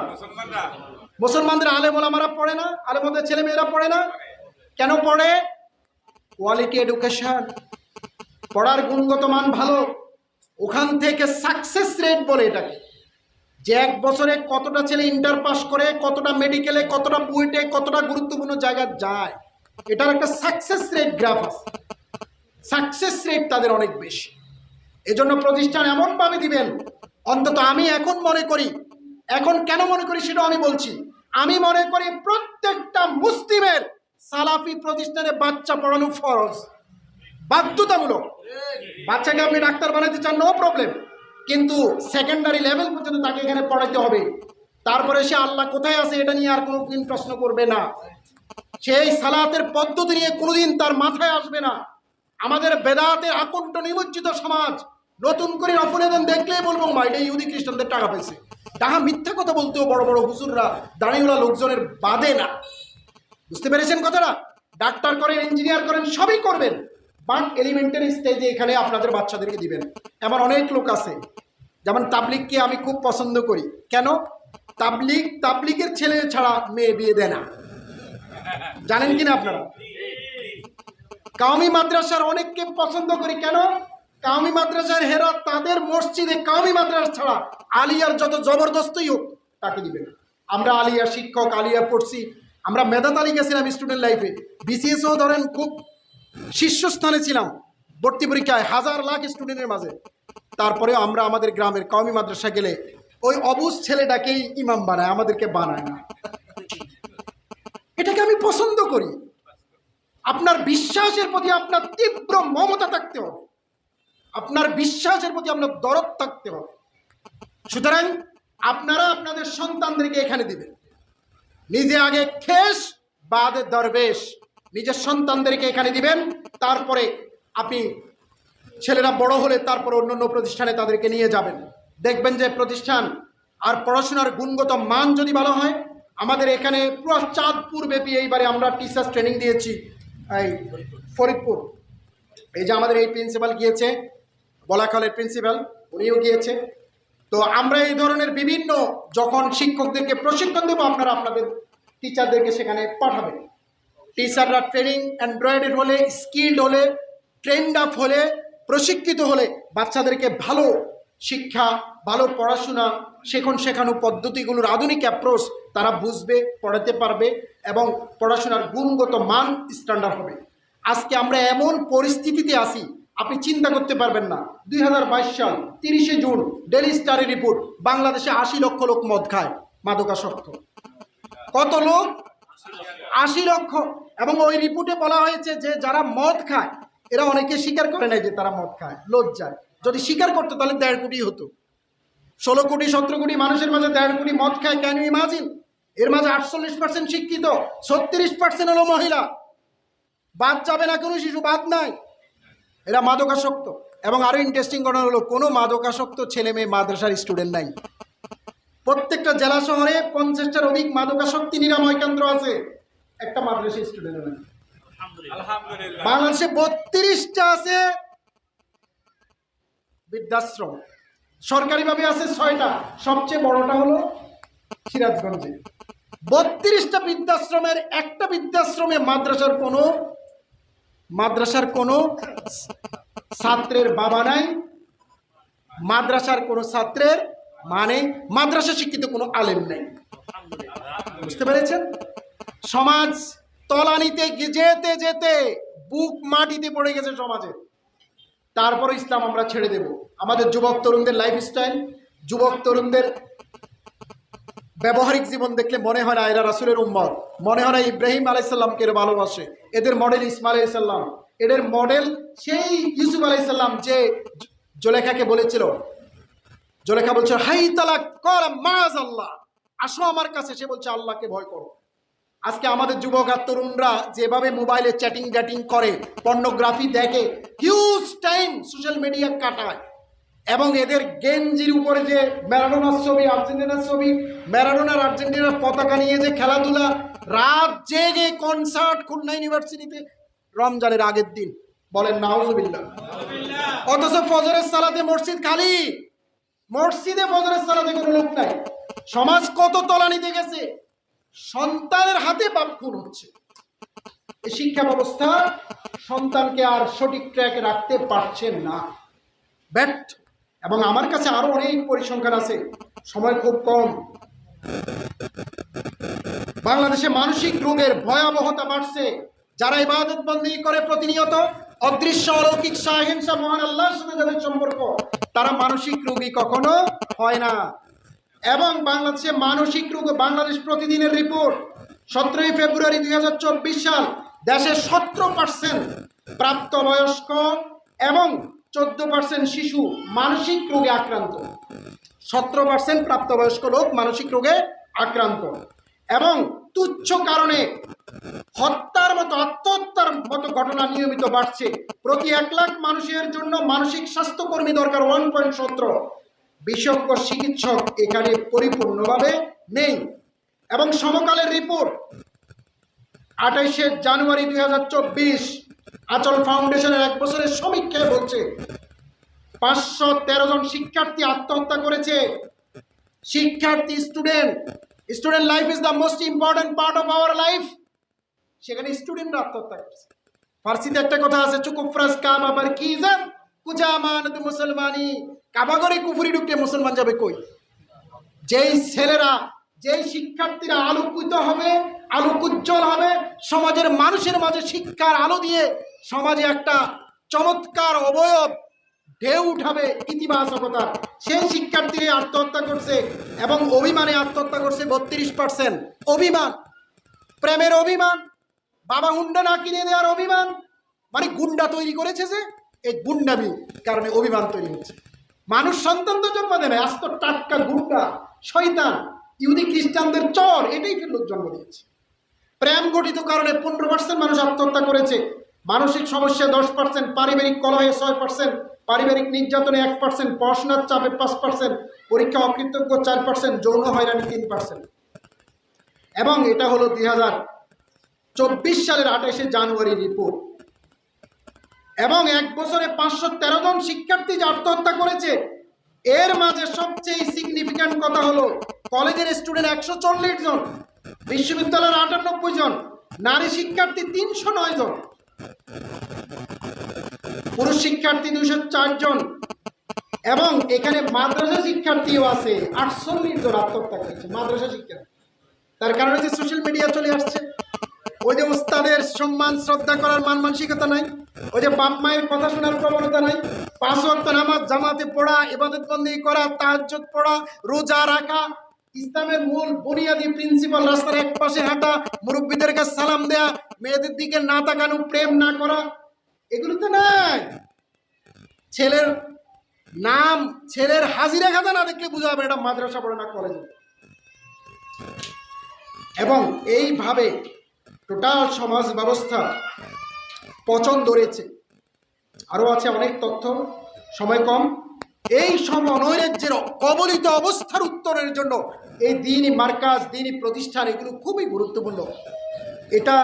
মুসলমানদের আলেম ওলামারা পড়ে না? আলেমদের ছেলে মেয়েরা পড়ে না? কেন পড়ে? কোয়ালিটি এডুকেশন, পড়ার গুণগত মান ভালো। ওখান থেকে সাকসেস রেট বলে এটাকে, যে 1 বছরে কতটা ছেলে ইন্টার পাস করে, কতটা মেডিকেলে, কতটা বুয়েটে, কতটা গুরুত্বপূর্ণ জায়গায় যায়, এটার একটা সাকসেস রেট গ্রাফ আছে। সাকসেস রেট তাদের অনেক বেশি। এজন্য প্রতিষ্ঠান এমনভাবে দিবেন, অন্তত আমি এখন মনে করি, এখন কেন মনে করি সেটা আমি বলছি, আমি মনে করি প্রত্যেকটা মুসলিমের সালাফি প্রতিষ্ঠানে বাচ্চা পড়ানো ফরজ, বাধ্যতামূলক। বাচ্চাকে আপনি ডাক্তার বানাতে চান, নো প্রবলেম, কিন্তু সেকেন্ডারি লেভেল পর্যন্ত তাকে এখানে পড়াইতে হবে। তারপরে সে আল্লাহ কোথায় আছে এটা নিয়ে আর কোনোদিন প্রশ্ন করবে না, সেই সালাতের পদ্ধতি নিয়ে কোনোদিন তার মাথায় আসবে না। আমাদের বেদাতের আকণ্ঠ নিমজ্জিত সমাজ, নতুন করে অপরাধন দেখলেই বলবো মা এটা ইহুদি খ্রিস্টানদের টাকা পেয়েছে। তাহা মিথ্যা কথা বলতেও বড় বড় হুজুররা দাঁড়িয়েওয়ালা লোকজনের বাদে না। বুঝতে পেরেছেন কথাটা? ডাক্তার করেন, ইঞ্জিনিয়ার করেন, সবই করবেন, বাট এলিমেন্টারি স্টেজে এখানে আপনাদের বাচ্চাদেরকে দিবেন। এমন অনেক লোক আছে, যেমন তাবলিগকে আমি খুব পছন্দ করি। কেন? তাবলিগের ছেলে ছাড়া মেয়ে বিয়ে দেয় না, জানেন কিনা আপনারা? কাওমি মাদ্রাসার অনেককে পছন্দ করি। কেন? কাওমি মাদ্রাসার হেরা তাদের মসজিদে কাওমি মাদ্রাসা ছাড়া আলিয়ার যত জবরদস্তই হোক তাকে দিবেন। আমরা আলিয়া শিক্ষক, আলিয়া পড়ছি, আমরা মেধা তালিকা ছিলাম স্টুডেন্ট লাইফে, বিসিএসও ধরেন খুব শীর্ষস্থানে ছিলাম ভর্তি পরীক্ষায়, 1000 লাখ স্টুডেন্টের মাঝে। তারপরেও আমরা আমাদের গ্রামের কওমি মাদ্রাসা গেলে ওই অবুজ ছেলেটাকেই ইমাম বানায়, আমাদেরকে বানায় না। এটাকে আমি পছন্দ করি। আপনার বিশ্বাসের প্রতি আপনার তীব্র মমতা থাকতে হবে, আপনার বিশ্বাসের প্রতি আপনার দরদ থাকতে হবে। সুতরাং আপনারা আপনাদের সন্তানদেরকে এখানে দিবেন। নিজে আগে খেস বাদে দরবেশ, নিজের সন্তানদেরকে এখানে দিবেন। তারপরে আপনি ছেলেরা বড় হলে তারপরে অন্য প্রতিষ্ঠানে তাদেরকে নিয়ে যাবেন। দেখবেন যে প্রতিষ্ঠান আর পড়াশোনার গুণগত মান যদি ভালো হয়। আমাদের এখানে পুরো চাঁদপুর ব্যাপী এইবারে আমরা টিচার্স ট্রেনিং দিয়েছি। এই ফরিদপুর, এই যে আমাদের এই প্রিন্সিপাল গিয়েছে, বলাখালের প্রিন্সিপাল, উনিও গিয়েছে। তো আমরা এই ধরনের বিভিন্ন যখন শিক্ষকদেরকে প্রশিক্ষণ দেবো, আপনারা আপনাদের টিচারদেরকে সেখানে পাঠাবেন। টিচাররা ট্রেনিং অ্যান্ড্রয়েডের হলে, স্কিল্ড হলে, ট্রেন্ড আপ হলে, প্রশিক্ষিত হলে বাচ্চাদেরকে ভালো শিক্ষা, ভালো পড়াশোনা, শেখানো পদ্ধতিগুলোর আধুনিক অ্যাপ্রোচ তারা বুঝবে, পড়াতে পারবে এবং পড়াশোনার গুণগত মান স্ট্যান্ডার্ড হবে। আজকে আমরা এমন পরিস্থিতিতে আছি, আপনি চিন্তা করতে পারবেন না। 2022 সাল 30শে জুন ডেইলি স্টারের রিপোর্ট, বাংলাদেশে 80 লক্ষ লোক মদ খায়, মাদকাসক্ত। কত লোক? 80 লক্ষ। এবং ওই রিপোর্টে বলা হয়েছে যে যারা মদ খায় এরা অনেকে স্বীকার করে নাই যে তারা মদ খায়, লজ্জায়। যদি স্বীকার করতো তাহলে 1.5 কোটি হতো। 16 কোটি 17 কোটি মানুষের মাঝে 1.5 কোটি মদ খায়, ক্যান ইউ ইমাজিন? এর মাঝে 48% শিক্ষিত, 36% হলো মহিলা। বাদ যাবে না, কোনো শিশু বাদ নাই। এরা মাদকাসক্ত। এবং আরো ইন্টারেস্টিং ঘটনা হলো, কোনো মাদকাসক্ত ছেলে মেয়ে মাদ্রাসার স্টুডেন্ট নাই। প্রত্যেকটা জেলা শহরে 50টার অধিক মাদকাসক্তি নিরাময় কেন্দ্র আছে, একটা মাদ্রাসা স্টুডেন্ট নেই। বাংলাদেশে 32টা আছে বৃদ্ধাশ্রম, সরকারিভাবে আছে 6টা, সবচেয়ে বড়টা হলো সিরাজগঞ্জে। 32টা বৃদ্ধাশ্রমের একটা বৃদ্ধাশ্রমে মাদ্রাসার কোনো ছাত্রের বাবা নাই, মাদ্রাসার কোনো ছাত্রের মানে মাদ্রাসা শিক্ষিত কোনো আলেম নেই। বুঝতে পেরেছেন? সমাজ তলানিতে যেতে যেতে বুক মাটিতে পড়ে গেছে সমাজে। তারপর ইসলাম আমরা ছেড়ে দেব। আমাদের যুবক তরুণদের লাইফস্টাইল, যুবক তরুণদের ব্যবহারিক জীবন দেখলে মনে হয় না এরা রাসূলের উম্মত, মনে হয় না ইব্রাহিম আলাইহিস সালামকে এরা ভালোবাসে। এদের মডেল ইসমাইল আলাইহিস সালাম, এদের মডেল সেই ইউসুফ আলাইহিস সালাম যে জুলেখাকে বলেছিল, জুলেখা বলছে হাই তালাক কর মাযাল্লাহ, আসো আমার কাছে। সে বলছে আল্লাহকে ভয় করো। আজকে আমাদের যুবক আর তরুণরা যেভাবে মোবাইলে চ্যাটিং ড্যাটিং করে, পর্নোগ্রাফি দেখে, হিউজ টাইম সোশ্যাল মিডিয়া কাটায়, এবং এদের গেঞ্জির উপরে যে ম্যারাডোনার ছবি, আর্জেন্টিনার ছবি, ম্যারাডোনার আর্জেন্টিনার পতাকা নিয়ে যে খেলাধুলা, রাত জেগে কনসার্ট খুলনা ইউনিভার্সিটিতে রমজানের আগের দিন, বলেন নাউজুবিল্লাহ। অথচ ফজরের সালাতে মসজিদ খালি, মসজিদে ফজরের সালাতে কোনো লোক নাই। সমাজ কত তলানিতে গেছে, সন্তানের হাতে বাপ খুন হচ্ছে। এই শিক্ষা ব্যবস্থা সন্তানকে আর সঠিক ট্র্যাকে রাখতে পারছে না, ব্যর্থ। এবং আমার কাছে আরো অনেক পরিসংখ্যান আছে, সময় খুব কম। বাংলাদেশে মানসিক রোগের ভয়াবহতা বাড়ছে। যারা ইবাদত বন্দী করে প্রতিনিয়ত, অদৃশ্য অলৌকিক সাহেংসা মহান আল্লাহর সাথে যাদের সম্পর্ক, তারা মানসিক রোগী কখনো হয় না। এবং বাংলাদেশে মানসিক রোগ, বাংলাদেশ প্রতিদিনের রিপোর্ট, 17 ফেব্রুয়ারি 2024 সাল, দেশে 17% প্রাপ্তবয়স্ক এবং 14% শিশু মানসিক রোগে আক্রান্ত। 17% প্রাপ্তবয়স্ক লোক মানসিক রোগে আক্রান্ত। এবং তুচ্ছ কারণে হত্যার মতো, আত্মহত্যার মতো ঘটনা নিয়মিত বাড়ছে। প্রতি 1 লাখ মানুষের জন্য মানসিক স্বাস্থ্যকর্মী দরকার 1.17। বিশেষজ্ঞ চিকিৎসক এখানে পরিপূর্ণভাবে নেই। এবং সমকালের রিপোর্ট 28শে জানুয়ারি 2024 আচল ফাউন্ডেশনের 1 বছরের সমীক্ষায় বলছে 513 জন শিক্ষার্থী আত্মহত্যা করেছে। শিক্ষার্থী, student life is the most important part of our life. সেখানে স্টুডেন্টরা আত্মহত্যা করছে। ফার্সিতে একটা কথা আছে, চুকুফরাস কাবা বার কিজান কুজামানত মুসলমানি, কাবাগরে কুফরি ঢুকতে মুসলমান যাবে কই? যেই ছেলেরা, যেই শিক্ষার্থীরা আলোকিত হবে, আলোকোজ্জ্বল হবে, সমাজের মানুষের মাঝে শিক্ষার আলো দিয়ে সমাজে একটা চমৎকার অবয়ব ঢেউ উঠাবে ইতিবাচকতা, সেই শিক্ষার্থীরা আত্মহত্যা করছে। এবং অভিমানে আত্মহত্যা করছে 32%। অভিমান, প্রেমের অভিমান, বাবা হুন্ডা না কিনে দেওয়ার অভিমান, মানে গুন্ডা তৈরি করেছে যে, এই গুন্ডামি কারণে অভিমান তৈরি হচ্ছে। মানুষ সন্তান তো জন্ম দেয় না, আজ তো টাটকা গুন্ডা, শয়তান, ইহুদি খ্রিস্টানদের চর, এটাই লোক জন্ম দিয়েছে। প্রেম গঠিত কারণে 15% মানুষ আত্মহত্যা করেছে। মানসিক সমস্যা 10%, পারিবারিক কলহে 6%, পারিবারিক নির্যাতনে 1%, পড়াশোনার চাপে 5%, পরীক্ষা অকৃতজ্ঞ 4%, যৌন হয়রানি 3%। এবং এটা হলো 2024 সালের 28শে জানুয়ারি রিপোর্ট। এবং 1 বছরে 513 জন শিক্ষার্থী যে আত্মহত্যা করেছে, এর মাঝে সবচেয়ে সিগনিফিক্যান্ট কথা হলো কলেজের স্টুডেন্ট 140 জন, বিশ্ববিদ্যালয়ের 98 জন, নারী শিক্ষার্থী 309 জন, পুরুষ শিক্ষার্থী 204 জন, এবং এখানে মাদ্রাসা শিক্ষার্থীও আছে 48 জন আত্মহত্যা করেছে মাদ্রাসা শিক্ষার্থী। তার কারণে যে সোশ্যাল মিডিয়া চলে আসছে, ওই যে উস্তাদের সম্মান শ্রদ্ধা করার মান মানসিকতা নাই, ওই যে বাপ মায়ের কথা শোনার প্রবণতা নাই, 5 ওয়াক্ত নামাজ জামাতে পড়া, ইবাদত বন্দেগী করা, তাহাজ্জুদ পড়া, রোজা রাখা, ইসলামের মূল বুনিয়াদী প্রিন্সিপাল, রাস্তার এক পাশে হাঁটা, মুরব্বীদের কাছে সালাম দেয়া, মেয়েদের দিকে না তাকানো, প্রেম না করা, এগুলো তো নাই। ছেলের নাম, ছেলের হাজিরা খাতা না দেখলে বোঝা যাবে এটা মাদ্রাসা পড়ে না কলেজে। এবং এইভাবে টোটাল সমাজ ব্যবস্থা পচন ধরেছে। আরও আছে অনেক তথ্য, সময় কম। এই সব অনৈরাজ্যের কবলিত অবস্থার উত্তরের জন্য এই দ্বীনি মার্কাজ, দ্বীনি প্রতিষ্ঠান এগুলো খুবই গুরুত্বপূর্ণ। এটা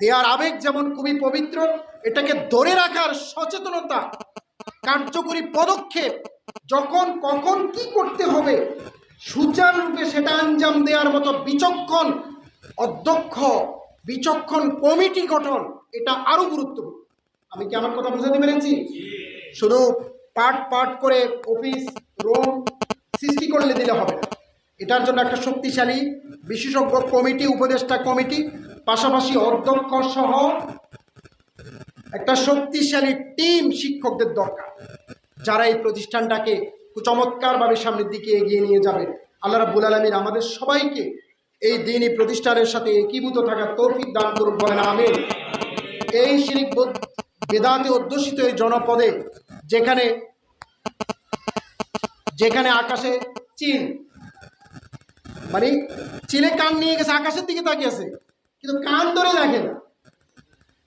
দেয়ার আবেগ যেমন খুবই পবিত্র, এটাকে ধরে রাখার সচেতনতা, কার্যকরী পদক্ষেপ, যখন কখন কি করতে হবে সুচারুরূপে সেটা আঞ্জাম দেওয়ার মতো বিচক্ষণ অধ্যক্ষ, বিচক্ষণ কমিটি গঠন, এটা আরো গুরুত্বপূর্ণ। আমি কি আমার কথা বুঝাতে পেরেছি? শুধু পার্ট পার্ট করে অফিস রুম সৃষ্টি করলে দিলে হবে না। এটার জন্য একটা শক্তিশালী বিশেষজ্ঞ কমিটি, উপদেষ্টা কমিটি, পাশাপাশি অধ্যক্ষ সহ একটা শক্তিশালী টিম শিক্ষকদের দরকার, যারা এই প্রতিষ্ঠানটাকে চমৎকারভাবে সামনের দিকে এগিয়ে নিয়ে যাবে। আল্লাহ রাব্বুল আলামিন আমাদের সবাইকে এই দ্বীনি প্রতিষ্ঠানের সাথে একীভূত থাকার তৌফিক দান করুন, বলেন আমিন। এই শিরক বেদাতে অধ্যুষিত এই জনপদে যেখানে যেখানে আকাশে চিল, মানে চিলে কান নিয়ে গেছে, আকাশের দিকে তাকিয়ে আছে কিন্তু কান ধরে দেখে না,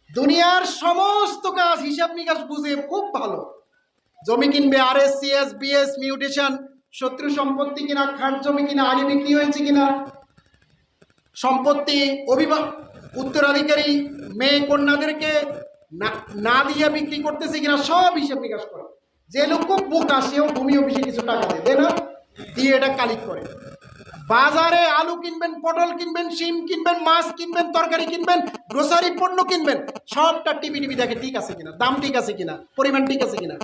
দুনিয়ার সমস্ত কাজ হিসাব নিকাশ বুঝে খুব ভালো, জমি কিনবে, আরএস সিএস বিএস মিউটেশন, শত্রু সম্পত্তি কিনা, খাট জমি কিনা, আগে বিক্রি হয়েছে কিনা, সম্পত্তি উত্তরাধিকারী মেয়ে কন্যাদেরকে না দিয়ে বিক্রি করতেছে কিনা, সব হিসাব নিকাশ করে। যে লোক খুব বোকা সেও ভূমি অফিসে কিছু টাকা দেয় না, দিয়ে এটা কালেক্ট করে। বাজারে আলু কিনবেন, পটল কিনবেন, শিম কিনবেন, মাছ কিনবেন, তরকারি কিনবেন, গ্রোসারি পণ্য কিনবেন, সবটা টিভি দেখে ঠিক আছে কিনা, দাম ঠিক আছে কিনা, পরিমাণ ঠিক আছে কিনা।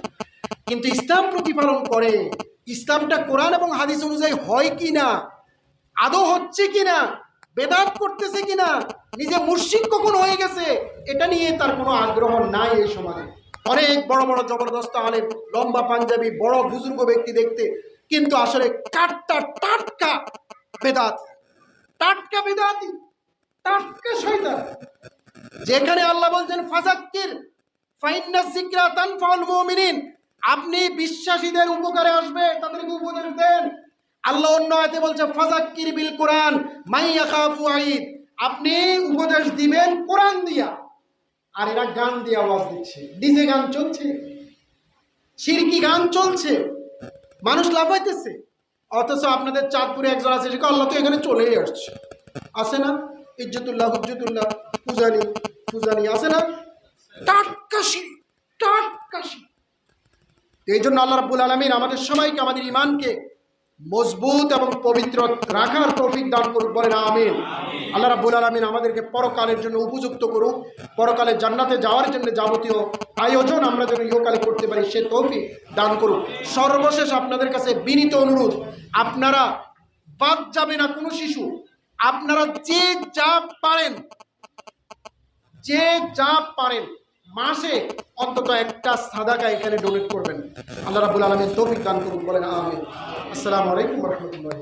কিন্তু ইসলাম প্রতিপালন করে ইসলামটা কোরআন এবং হাদিস অনুযায়ী হয় কিনা, আদৌ হচ্ছে কিনা, বেদাত করতেছে কিনা, নিজে মুর্শিদ কখন হয়ে গেছে, এটা নিয়ে তার কোনো আগ্রহ নাই এই সমাজে। অনেক বড় বড় জবরদস্ত আলেম, লম্বা পাঞ্জাবি, বড় বুজুর্গ ব্যক্তি দেখতে, কিন্তু আসলে টাটকা বেদাত, টাটকা বেদাতি, টাটকা শয়তান। যেখানে আল্লাহ বলছেন ফাযাক্কির ফাইন্নাজ যিকরা তানফাউল মুমিনিন, আপনি বিশ্বাসীদের উপকারে আসবে, তাদেরকে উপদেশ দেন। আল্লাহ অন্য আয়াতে বলছে ফাযাক্কির বিল কোরআন মান ইয়াখাফু ওয়াঈদ, আপনি উপদেশ দিবেন কোরআন দিয়া। আর এরা গান দিয়ে আওয়াজ দিচ্ছে, ডিজে গান চলছে, শিরকি গান চলছে, মানুষ লাফাইতেছে। অথচ আপনাদের চাঁদপুরে একজন আছে, আল্লাহ তো এখানে চলেই আসছে, আসে না? ইজ্জতুল্লাহ হুজ্জতুল্লাহ পূজানি আছে না? টাটকা শিরক, টাটকা শিরক। এই জন্য আল্লাহ রাব্বুল আলামিন আমাদের সবাইকে, আমাদের ঈমানকে মজবুত এবং পবিত্র রাখার তৌফিক দান করুক, বলেন আমিন। আল্লাহ রাব্বুল আলামিন আমাদেরকে পরকালের জন্য উপযুক্ত করুক, পরকালে জান্নাতে যাওয়ার জন্য যাবতীয় আয়োজন আমরা যেন ইহকালে করতে পারি সে তৌফিক দান করুক। সর্বশেষ আপনাদের কাছে বিনীত অনুরোধ, আপনারা বাদ যাবে না কোনো শিশু, আপনারা যে যা পারেন মাসে অন্তত একটা সাদাকা এখানে ডোনেট করবেন। আল্লাহ রাব্বুল আলামিন তৌফিক দান করুন, বলেন আমিন। আসসালামু আলাইকুম ওয়া রাহমাতুল্লাহি।